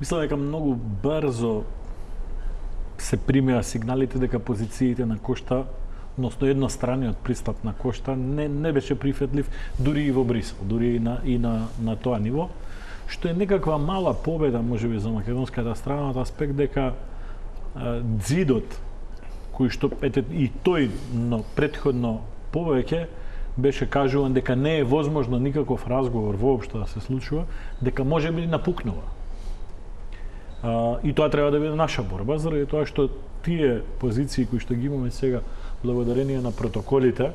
Мислам дека многу брзо се примеа сигналите дека позициите на Кошта, односно едностраниот пристап на Кошта не беше прифатлив дури и во Брисел, дури и на тоа ниво, што е некаква мала победа можеби за македонската страна од аспект дека ѕидот кој што и тој но претходно повеќе беше кажуван дека не е возможно никаков разговор воопшто да се случува, дека може би напукнува. И тоа треба да биде наша борба, заради тоа што тие позиции кои што ги имаме сега благодарение на протоколите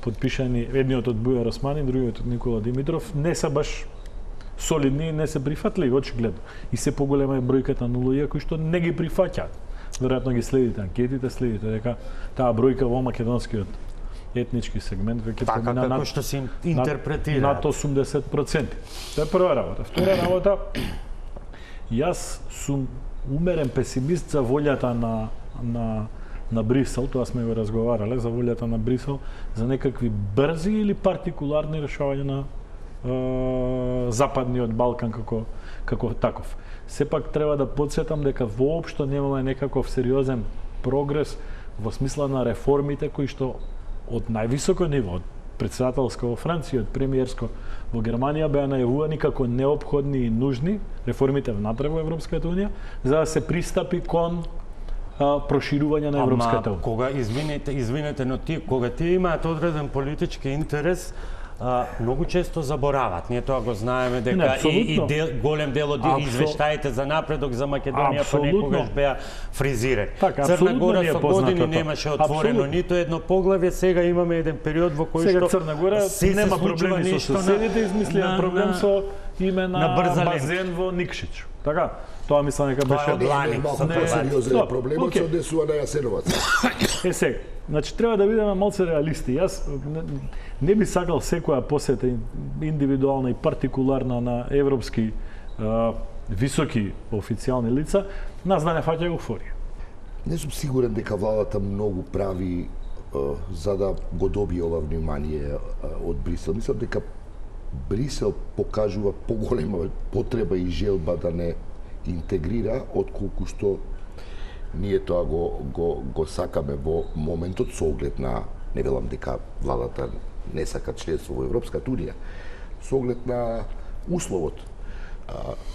подпишани, едниот од Бујар Османи, другиот од Никола Димитров, не се баш солидни и не се прифатливи очигледно. И се поголема е бројката на луѓе кои што не ги прифаќаат. Веројатно ги следите анкетите, следите дека таа бројка во македонскиот етнички сегмент веќе помина како што се интерпретира над 80%. Тоа е прва работа. Втора работа, јас сум умерен песимист за волјата на Брисел, тоа сме го разговарале, за волјата на Брисел за некакви брзи или партикуларни решавања на Западниот Балкан како таков. Сепак треба да подсетам дека воопшто немаме некаков сериозен прогрес во смисла на реформите кои што од највисоко ниво, од председателско во Франција, од премиерско во Германија беа најавувани како неопходни и нужни реформите внатре во Европската унија за да се пристапи кон проширување на Европската унија. Кога извинете, но кога тие имаат одреден политички интерес, многу често заборават. Ние тоа го знаеме дека голем дел од извештаите за напредок за Македонија понекогаш беа фризирани. Црна Гора со години немаше отворено ниту едно поглавје, сега имаме еден период во кој што Црна Гора нема проблеми со соседите, измислија проблем со име на базен во Никшич. Така, тоа мислам дека беше малку посериозен проблемот се однесува на Јасеновац. Сега, значи треба да бидеме малце реалисти. Јас не би сакал секоја посета индивидуална и партикуларна на европски високи официјални лица, нас да не фаќа еуфорија. Не сум сигурен дека владата многу прави за да го добие ова внимание од Брисел. Мислам дека Брисел покажува поголема потреба и желба да не интегрира отколку што ние тоа го сакаме во моментот со оглед на, не велам дека владата не сака членство во Европската унија, со оглед на условот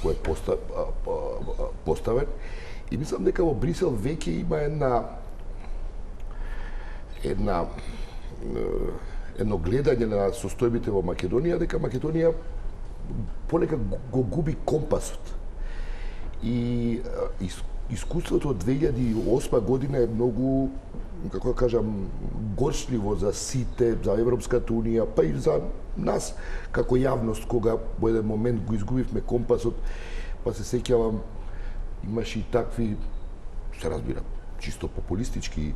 кој е поставен. И мислам дека во Брисел веќе има едно гледање на состојбите во Македонија, дека Македонија полека го губи компасот. И искуството од 2008 година е многу, како да кажам, горчливо за сите, за Европската унија, па и за нас како јавност, кога во еден момент го изгубивме компасот, па се сеќавам, имаше и такви, се разбира, чисто популистички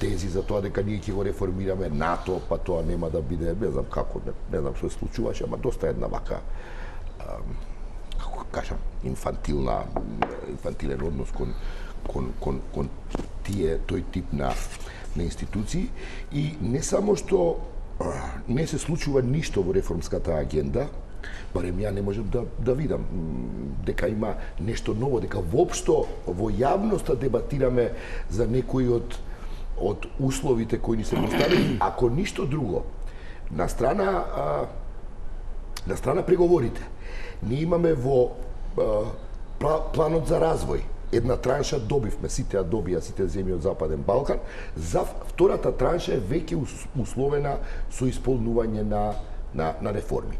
тези за тоа дека ние ќе го реформираме НАТО, па тоа нема да биде, не знам како, не знам што се случуваше, ама доста една вака, како кажам, инфантилен однос кон тој тип на институции. И не само што не се случува ништо во реформската агенда, барем ја не можем да видам дека има нешто ново, дека воопшто во јавноста дебатираме за некои од условите кои ни се поставени, ако ништо друго. На страна преговорите, ние имаме во планот за развој една транша добивме, сите ја добија, сите земји од Западен Балкан. За втората транша е веќе условена со исполнување на реформи.